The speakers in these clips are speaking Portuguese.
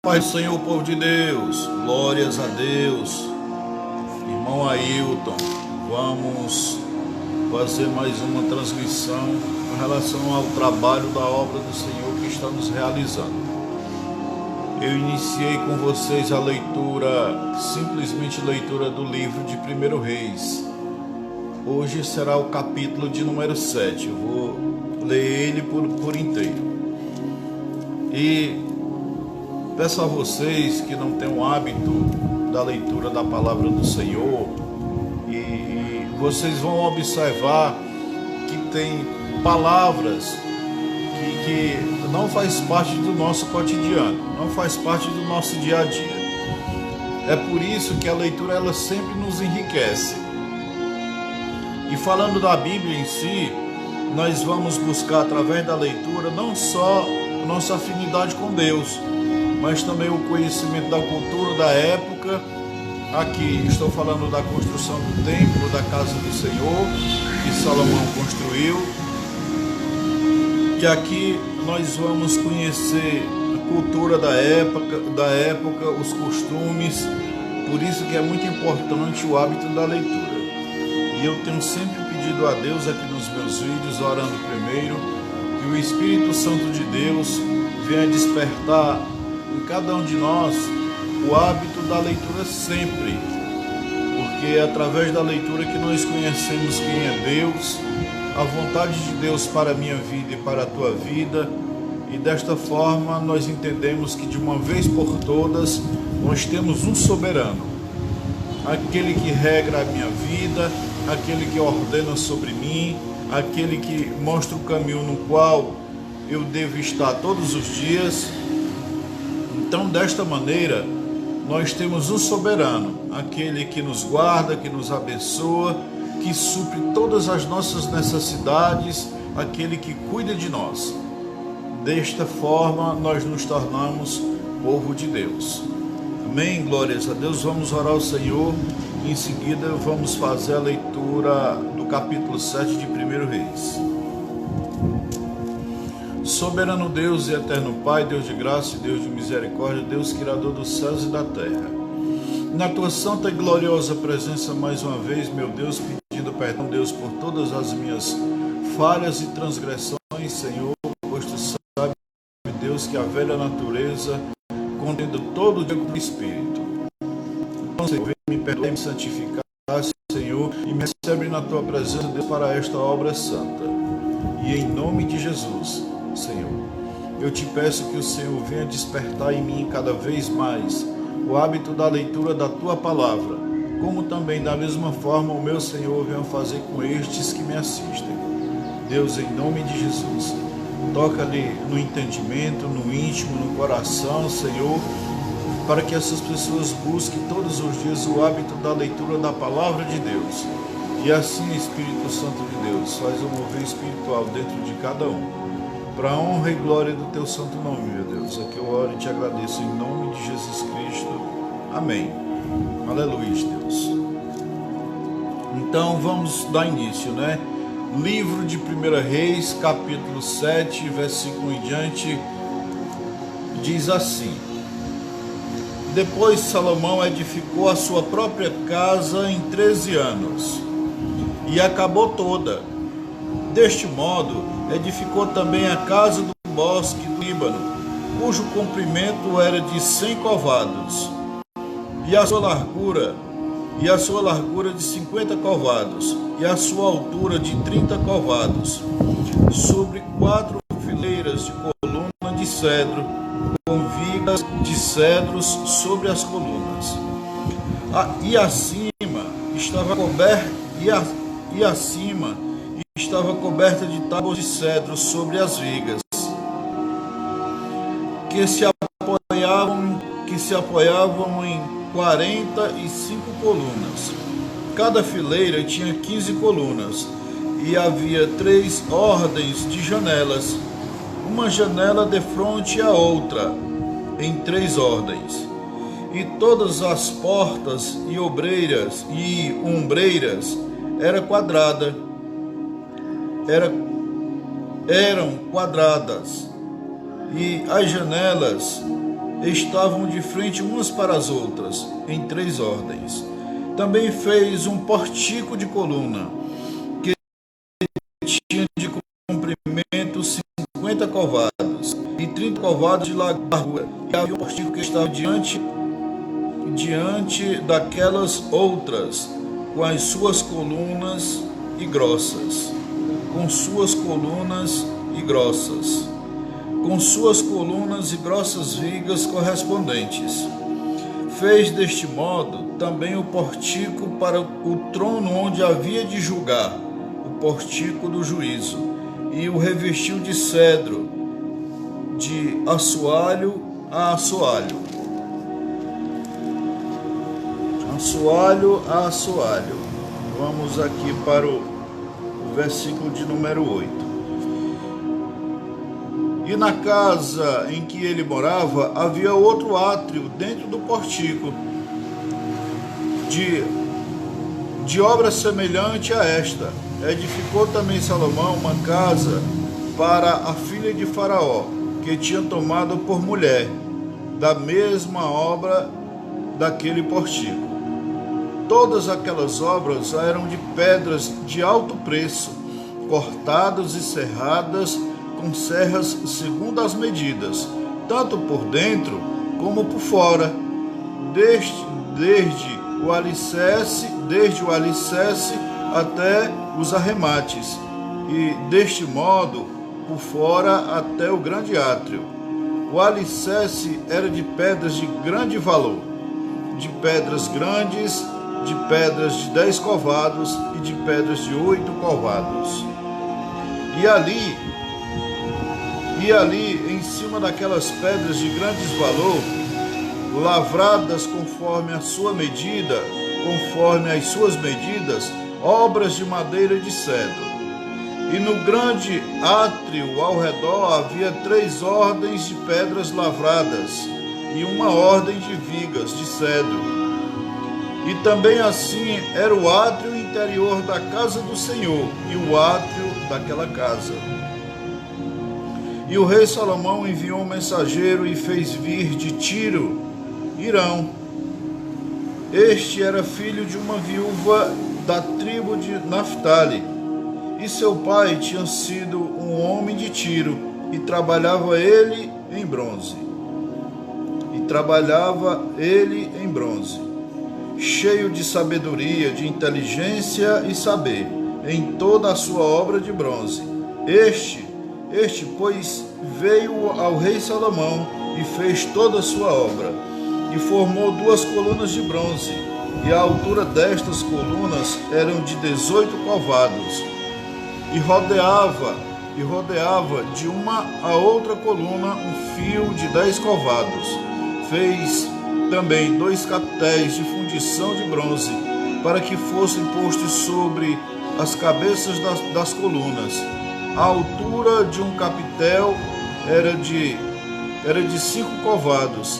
Pai do Senhor, povo de Deus, glórias a Deus. Irmão Ailton, vamos fazer mais uma transmissão em relação ao trabalho da obra do Senhor que estamos realizando. Eu iniciei com vocês a leitura, simplesmente leitura do livro de 1 Reis. Hoje será o capítulo de número 7, eu vou ler ele por inteiro. E peço a vocês que não têm o hábito da leitura da palavra do Senhor, e vocês vão observar que tem palavras que não faz parte do nosso cotidiano, não faz parte do nosso dia a dia. É por isso que a leitura ela sempre nos enriquece. E falando da Bíblia em si, nós vamos buscar através da leitura não só a nossa afinidade com Deus, mas também o conhecimento da cultura da época. Aqui estou falando da construção do templo, da casa do Senhor, que Salomão construiu. E aqui nós vamos conhecer a cultura da época, os costumes. Por isso que é muito importante o hábito da leitura. E eu tenho sempre pedido a Deus aqui nos meus vídeos, orando primeiro, que o Espírito Santo de Deus venha despertar em cada um de nós o hábito da leitura sempre, porque é através da leitura que nós conhecemos quem é Deus, a vontade de Deus para a minha vida e para a tua vida, e desta forma nós entendemos que de uma vez por todas nós temos um soberano, aquele que regra a minha vida, aquele que ordena sobre mim, aquele que mostra o caminho no qual eu devo estar todos os dias. Então, desta maneira, nós temos um soberano, aquele que nos guarda, que nos abençoa, que supre todas as nossas necessidades, aquele que cuida de nós. Desta forma, nós nos tornamos povo de Deus. Amém? Glórias a Deus. Vamos orar ao Senhor. Em seguida, vamos fazer a leitura do capítulo 7 de 1 Reis. Soberano Deus e eterno Pai, Deus de graça e Deus de misericórdia, Deus criador dos céus e da terra. Na tua santa e gloriosa presença mais uma vez, meu Deus, pedindo perdão, Deus, por todas as minhas falhas e transgressões, Senhor, pois tu sabes, Deus, que a velha natureza contendo todo o dia com o Espírito. Então, Senhor, me perdoe, me santificar, Senhor, e me recebe na tua presença, Deus, para esta obra santa. E em nome de Jesus, Senhor, eu te peço que o Senhor venha despertar em mim cada vez mais o hábito da leitura da tua palavra, como também da mesma forma o meu Senhor venha fazer com estes que me assistem. Deus, em nome de Jesus, toca-lhe no entendimento, no íntimo, no coração, Senhor, para que essas pessoas busquem todos os dias o hábito da leitura da palavra de Deus. E assim, Espírito Santo de Deus, faz um mover espiritual dentro de cada um, para a honra e glória do teu santo nome, meu Deus. Aqui eu oro e te agradeço em nome de Jesus Cristo. Amém. Aleluia, Deus. Então vamos dar início, né? Livro de 1 Reis, capítulo 7, versículo em diante, diz assim: Depois Salomão edificou a sua própria casa em 13 anos, e acabou toda. Deste modo, edificou também a casa do bosque do Líbano, cujo comprimento era de 100 covados, e a sua largura de 50 covados, e a sua altura de 30 covados, sobre 4 fileiras de coluna de cedro, com vigas de cedros sobre as colunas. E acima estava coberta de tábuas de cedro sobre as vigas, que se apoiavam em 45 colunas. Cada fileira tinha 15 colunas, e havia 3 ordens de janelas, uma janela defronte à outra, em 3 ordens. E todas as portas e ombreiras eram quadradas, e as janelas estavam de frente umas para as outras, em 3 ordens. Também fez um portico de coluna, que tinha de comprimento 50 covados e 30 covados de largura. E havia um portico que estava diante daquelas outras, com as suas colunas e grossas, com suas colunas e grossas vigas correspondentes. Fez deste modo também o portico para o trono onde havia de julgar, o portico do juízo, e o revestiu de cedro, de assoalho a assoalho. Assoalho a assoalho. Vamos aqui para o versículo de número 8. E na casa em que ele morava havia outro átrio dentro do portico, de obra semelhante a esta. Edificou também Salomão uma casa para a filha de Faraó, que tinha tomado por mulher, da mesma obra daquele portico. Todas aquelas obras eram de pedras de alto preço, cortadas e serradas com serras segundo as medidas, tanto por dentro como por fora, desde o alicerce até os arremates, e deste modo por fora até o grande átrio. O alicerce era de pedras de grande valor, de pedras grandes, de pedras de 10 covados e de pedras de 8 covados. E ali, em cima daquelas pedras de grandes valor, lavradas conforme a sua medida, conforme as suas medidas, obras de madeira e de cedro. E no grande átrio ao redor havia 3 ordens de pedras lavradas e uma ordem de vigas de cedro. E também assim era o átrio interior da casa do Senhor e o átrio daquela casa. E o rei Salomão enviou um mensageiro e fez vir de Tiro Hirão. Este era filho de uma viúva da tribo de Naphtali, e seu pai tinha sido um homem de Tiro, e trabalhava ele em bronze. Cheio de sabedoria, de inteligência e saber, em toda a sua obra de bronze. Este, pois, veio ao rei Salomão e fez toda a sua obra, e formou 2 colunas de bronze, e a altura destas colunas eram de 18 covados, e rodeava de uma a outra coluna um fio de 10 covados. Fez também 2 capitéis de fundição de bronze, para que fossem postos sobre as cabeças das colunas. A altura de um capitel era de 5 covados,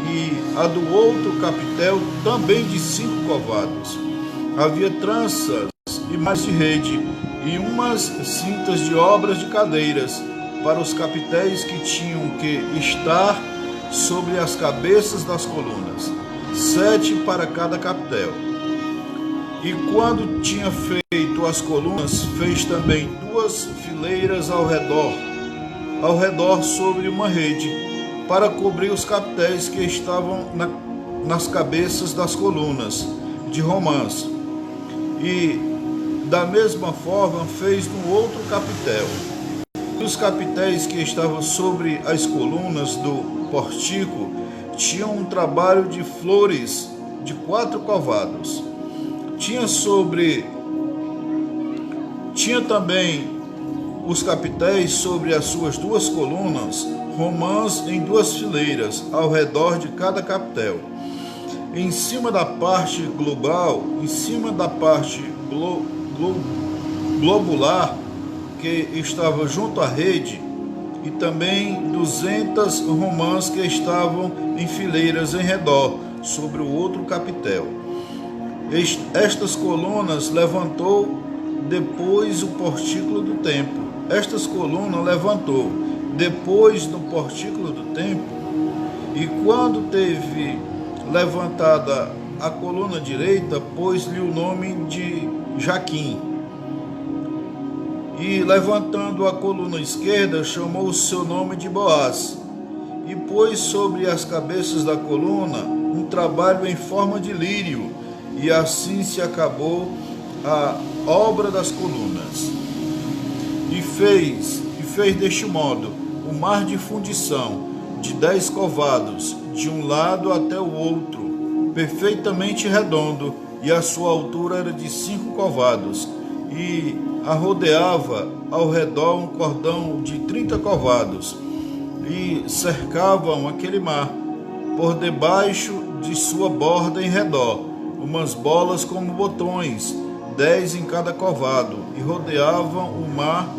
e a do outro capitel também de 5 covados. Havia tranças e mais de rede, e umas cintas de obras de cadeiras para os capitéis que tinham que estar sobre as cabeças das colunas, 7 para cada capitel. E quando tinha feito as colunas, fez também 2 fileiras ao redor sobre uma rede, para cobrir os capitéis que estavam nas cabeças das colunas de romãs. E da mesma forma fez no outro capitel. E os capitéis que estavam sobre as colunas do portico tinham um trabalho de flores de 4 covados. Tinha também os capitéis sobre as suas 2 colunas, romãs em 2 fileiras, ao redor de cada capitel. Em cima da parte globular que estava junto à rede, e também 200 romãs que estavam em fileiras em redor, sobre o outro capitel. Estas colunas levantou depois o portículo do templo. Estas colunas levantou depois do portículo do templo, E quando teve levantada a coluna direita, pôs-lhe o nome de Jaquim. E levantando a coluna esquerda, chamou o seu nome de Boaz. E pôs sobre as cabeças da coluna um trabalho em forma de lírio, e assim se acabou a obra das colunas. E fez deste modo o mar de fundição, de 10 covados, de um lado até o outro, perfeitamente redondo, e a sua altura era de 5 covados, e a rodeava ao redor um cordão de 30 covados, e cercavam aquele mar, por debaixo de sua borda em redor, umas bolas como botões, 10 em cada covado, e rodeavam o mar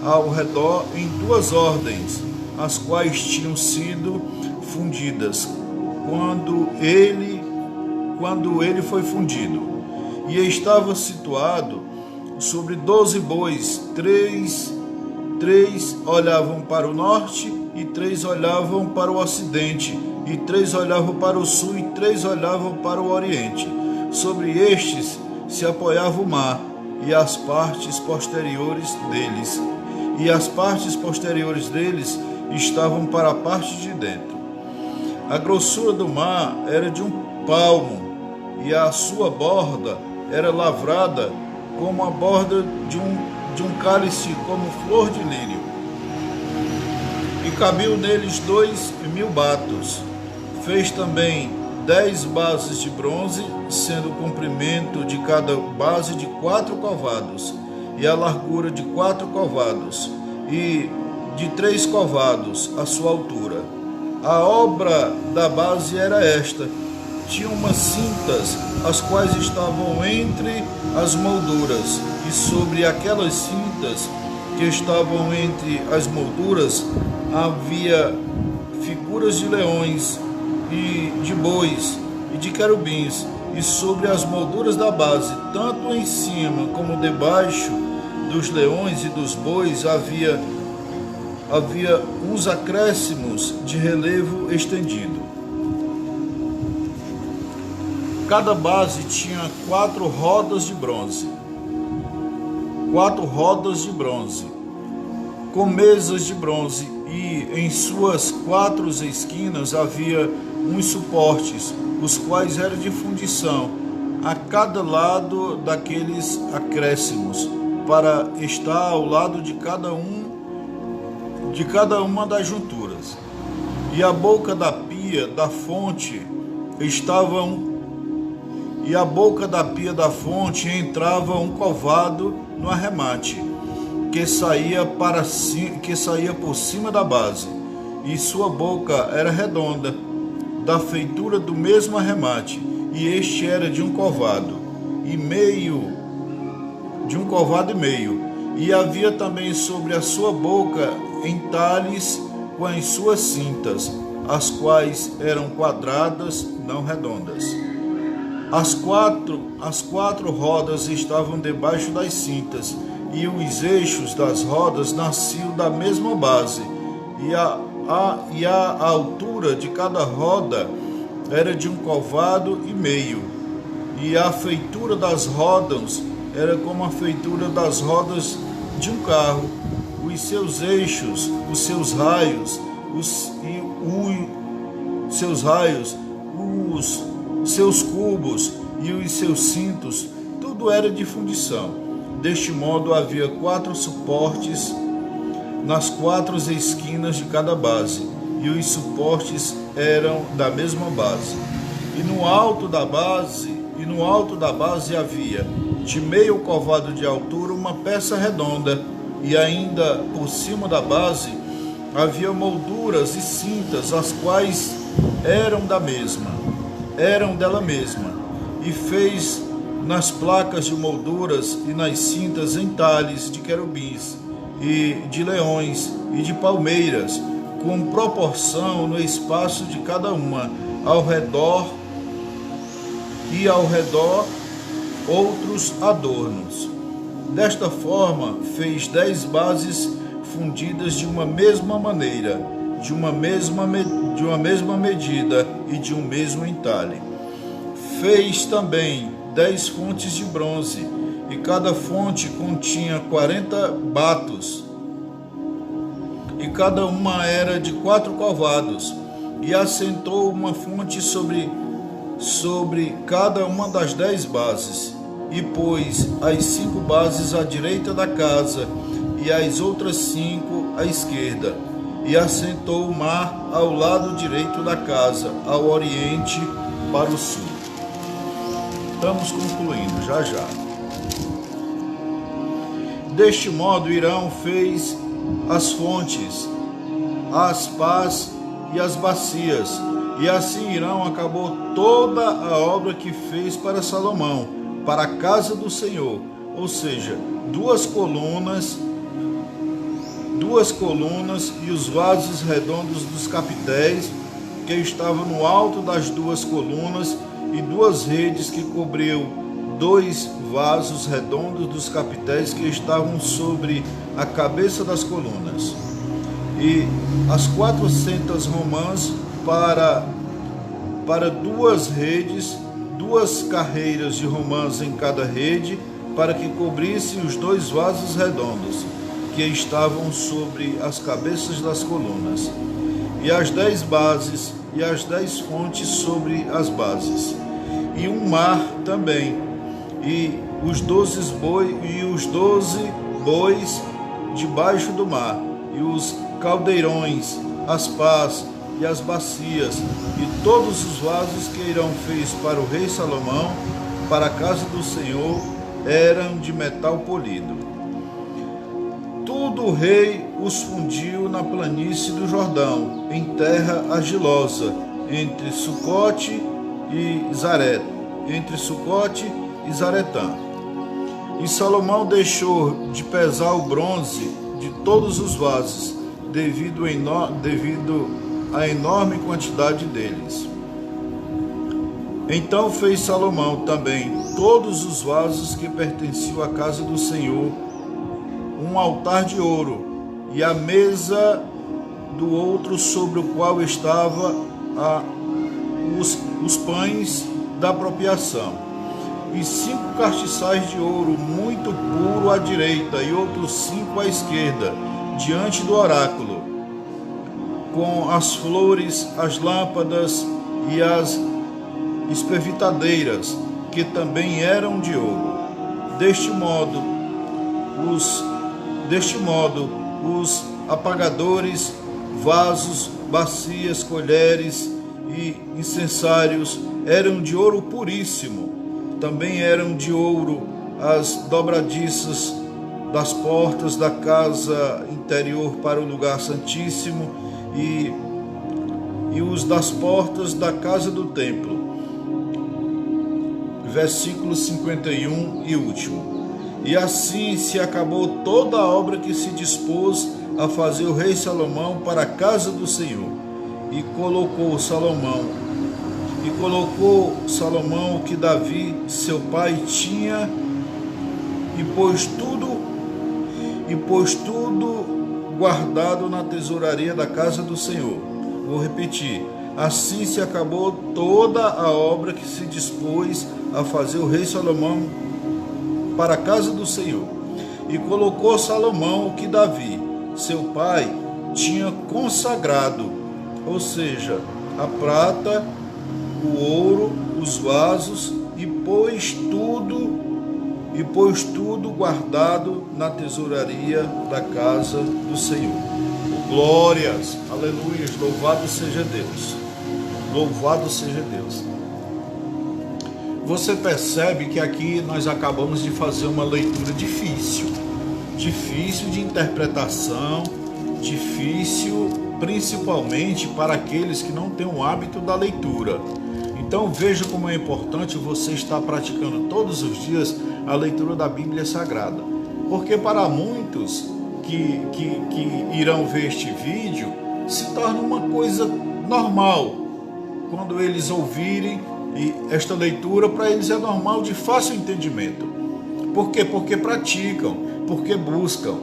ao redor em 2 ordens, as quais tinham sido fundidas quando ele foi fundido. E estava situado sobre 12 bois, três olhavam para o norte, e 3 olhavam para o ocidente, e 3 olhavam para o sul, e 3 olhavam para o oriente. Sobre estes se apoiava o mar, e as partes posteriores deles estavam para a parte de dentro. A grossura do mar era de 1 palmo, e a sua borda era lavrada como a borda de um cálice, como flor de lírio. E cabiam neles 2.000 batos. Fez também 10 bases de bronze, sendo o comprimento de cada base de 4 covados, e a largura de 4 covados, e de 3 covados a sua altura. A obra da base era esta: tinha umas cintas, as quais estavam entre as molduras, e sobre aquelas cintas que estavam entre as molduras havia figuras de leões e de bois e de querubins, e sobre as molduras da base, tanto em cima como debaixo dos leões e dos bois, havia uns acréscimos de relevo estendido. Cada base tinha 4 rodas de bronze, com mesas de bronze, e em suas 4 esquinas havia uns suportes, os quais eram de fundição, a cada lado daqueles acréscimos, para estar ao lado de cada uma das junturas. E a boca da pia da fonte entrava um covado no arremate, que saía por cima da base, e sua boca era redonda, da feitura do mesmo arremate, e este era de 1 covado e meio, e havia também sobre a sua boca entalhes com as suas cintas, as quais eram quadradas, não redondas. As quatro rodas estavam debaixo das cintas, e os eixos das rodas nasciam da mesma base, e a altura de cada roda era de 1 covado e meio, e a feitura das rodas era como a feitura das rodas de um carro. Os seus eixos, os seus raios, os seus cubos e os seus cintos, tudo era de fundição. Deste modo havia 4 suportes nas 4 esquinas de cada base, e os suportes eram da mesma base. E no alto da base havia de meio covado de altura uma peça redonda, e ainda por cima da base havia molduras e cintas, as quais eram dela mesma, e fez nas placas de molduras e nas cintas entalhes de querubins e de leões e de palmeiras, com proporção no espaço de cada uma, ao redor outros adornos. Desta forma fez 10 bases fundidas de uma mesma maneira, de uma mesma medida e de um mesmo entalhe. Fez também 10 fontes de bronze, e cada fonte continha 40 batos, e cada uma era de 4 covados, e assentou uma fonte sobre cada uma das 10 bases, e pôs as 5 bases à direita da casa, e as outras 5 à esquerda, e assentou o mar ao lado direito da casa, ao oriente para o sul. Estamos concluindo, já. Deste modo, Irão fez as fontes, as pás e as bacias, e assim Irão acabou toda a obra que fez para Salomão, para a casa do Senhor, ou seja, duas colunas e os vasos redondos dos capitéis que estavam no alto das 2 colunas, e 2 redes que cobriam 2 vasos redondos dos capitéis que estavam sobre a cabeça das colunas, e as 400 romãs para 2 redes, 2 carreiras de romãs em cada rede, para que cobrissem os 2 vasos redondos que estavam sobre as cabeças das colunas, e as 10 bases e as 10 fontes sobre as bases, e um mar também, e os 12 bois debaixo do mar, e os caldeirões, as pás e as bacias, e todos os vasos que Irão fez para o rei Salomão, para a casa do Senhor, eram de metal polido. Tudo o rei os fundiu na planície do Jordão, em terra argilosa, entre Sucote e Zaretã. E Salomão deixou de pesar o bronze de todos os vasos, devido à enorme quantidade deles. Então fez Salomão também todos os vasos que pertenciam à casa do Senhor, um altar de ouro, e a mesa do outro sobre o qual estava os pães da apropriação, e 5 castiçais de ouro muito puro à direita, e outros 5 à esquerda, diante do oráculo, com as flores, as lâmpadas e as espevitadeiras, que também eram de ouro. Deste modo, os apagadores, vasos, bacias, colheres e incensários eram de ouro puríssimo. Também eram de ouro as dobradiças das portas da casa interior para o lugar santíssimo e os das portas da casa do templo. Versículo 51 e último. E assim se acabou toda a obra que se dispôs a fazer o rei Salomão para a casa do Senhor. E colocou Salomão o que Davi, seu pai, tinha, e pôs tudo guardado na tesouraria da casa do Senhor. Vou repetir. Assim se acabou toda a obra que se dispôs a fazer o rei Salomão para a casa do Senhor. E colocou Salomão o que Davi, seu pai, tinha consagrado, ou seja, a prata, o ouro, os vasos, e pôs tudo guardado na tesouraria da casa do Senhor. Glórias, aleluias, louvado seja Deus. Louvado seja Deus. Você percebe que aqui nós acabamos de fazer uma leitura difícil de interpretação, difícil principalmente para aqueles que não têm o hábito da leitura. Então veja como é importante você estar praticando todos os dias a leitura da Bíblia Sagrada, porque para muitos que irão ver este vídeo, se torna uma coisa normal. Quando eles ouvirem esta leitura, para eles é normal, de fácil entendimento. Por quê? Porque praticam, porque buscam.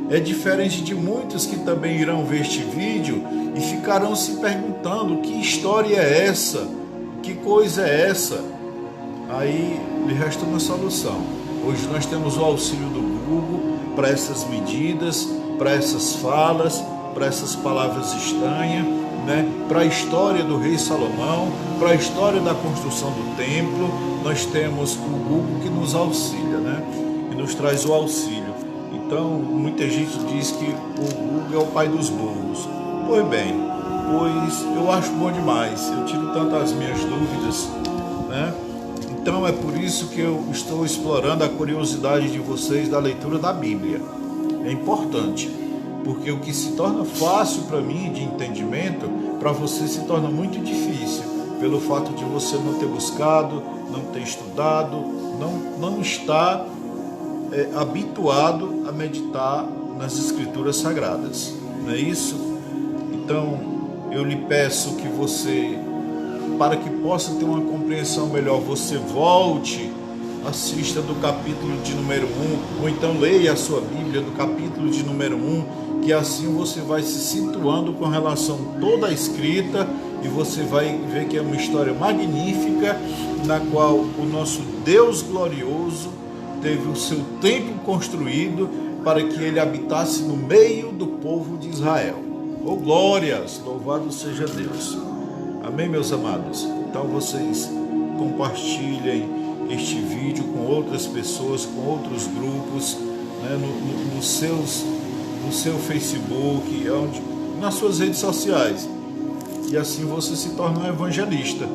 É diferente de muitos que também irão ver este vídeo e ficarão se perguntando: que história é essa? Que coisa é essa? Aí lhe resta uma solução. Hoje nós temos o auxílio do Google para essas medidas, para essas falas, para essas palavras estranhas, né? Para a história do rei Salomão, para a história da construção do templo, nós temos o Google que nos auxilia, né? E nos traz o auxílio. Então, muita gente diz que o Google é o pai dos burros. Pois bem, pois eu acho bom demais, eu tiro tanto as minhas dúvidas, né? Então é por isso que eu estou explorando a curiosidade de vocês da leitura da Bíblia. É importante, porque o que se torna fácil para mim de entendimento, para você se torna muito difícil, pelo fato de você não ter buscado, não ter estudado, não estar habituado a meditar nas Escrituras Sagradas. Não é isso? Então, eu lhe peço que você, para que possa ter uma compreensão melhor, você volte, assista do capítulo de número 1, ou então leia a sua Bíblia do capítulo de número 1, que assim você vai se situando com relação a toda a escrita e você vai ver que é uma história magnífica, na qual o nosso Deus glorioso teve o seu templo construído para que ele habitasse no meio do povo de Israel. Oh glórias, louvado seja Deus. Amém, meus amados? Então vocês compartilhem este vídeo com outras pessoas, com outros grupos, né, no seu Facebook, nas suas redes sociais. E assim você se torna um evangelista.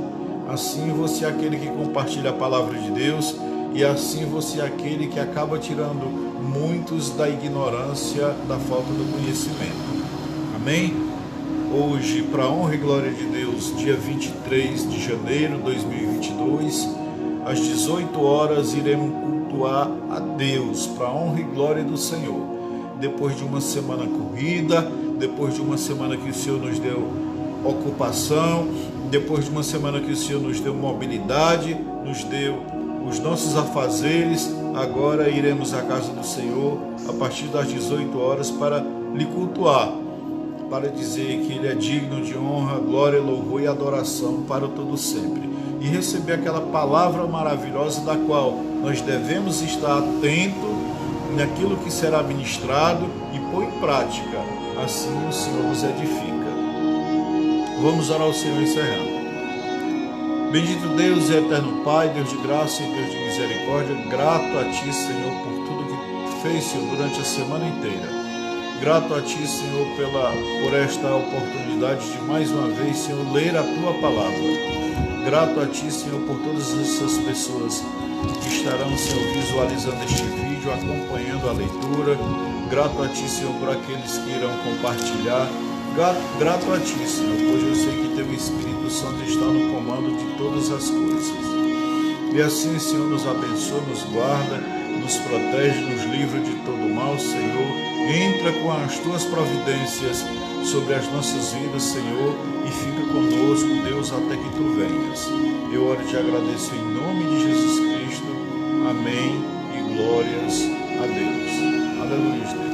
Assim você é aquele que compartilha a palavra de Deus, e assim você é aquele que acaba tirando muitos da ignorância, da falta do conhecimento. Amém? Hoje, para a honra e glória de Deus, dia 23 de janeiro de 2022, às 18 horas, iremos cultuar a Deus, para a honra e glória do Senhor. Depois de uma semana corrida, depois de uma semana que o Senhor nos deu ocupação, depois de uma semana que o Senhor nos deu mobilidade, nos deu os nossos afazeres, agora iremos à casa do Senhor a partir das 18 horas para lhe cultuar, para dizer que Ele é digno de honra, glória, louvor e adoração para todo sempre, e receber aquela palavra maravilhosa da qual nós devemos estar atento naquilo que será ministrado e pôr em prática. Assim o Senhor nos edifica. Vamos orar ao Senhor encerrando. Bendito Deus e eterno Pai, Deus de graça e Deus de misericórdia, grato a Ti, Senhor, por tudo que fez, Senhor, durante a semana inteira. Grato a Ti, Senhor, por esta oportunidade de mais uma vez, Senhor, ler a Tua palavra. Grato a Ti, Senhor, por todas essas pessoas que estarão, Senhor, visualizando este vídeo, acompanhando a leitura. Grato a Ti, Senhor, por aqueles que irão compartilhar. Grato a Ti, Senhor, pois eu sei que Teu Espírito Santo está no comando de todas as coisas. E assim, Senhor, nos abençoa, nos guarda, nos protege, nos livra de todo mal, Senhor. Entra com as Tuas providências sobre as nossas vidas, Senhor, e fica conosco, Deus, até que Tu venhas. Eu oro e Te agradeço em nome de Jesus Cristo. Amém e glórias a Deus. Aleluia.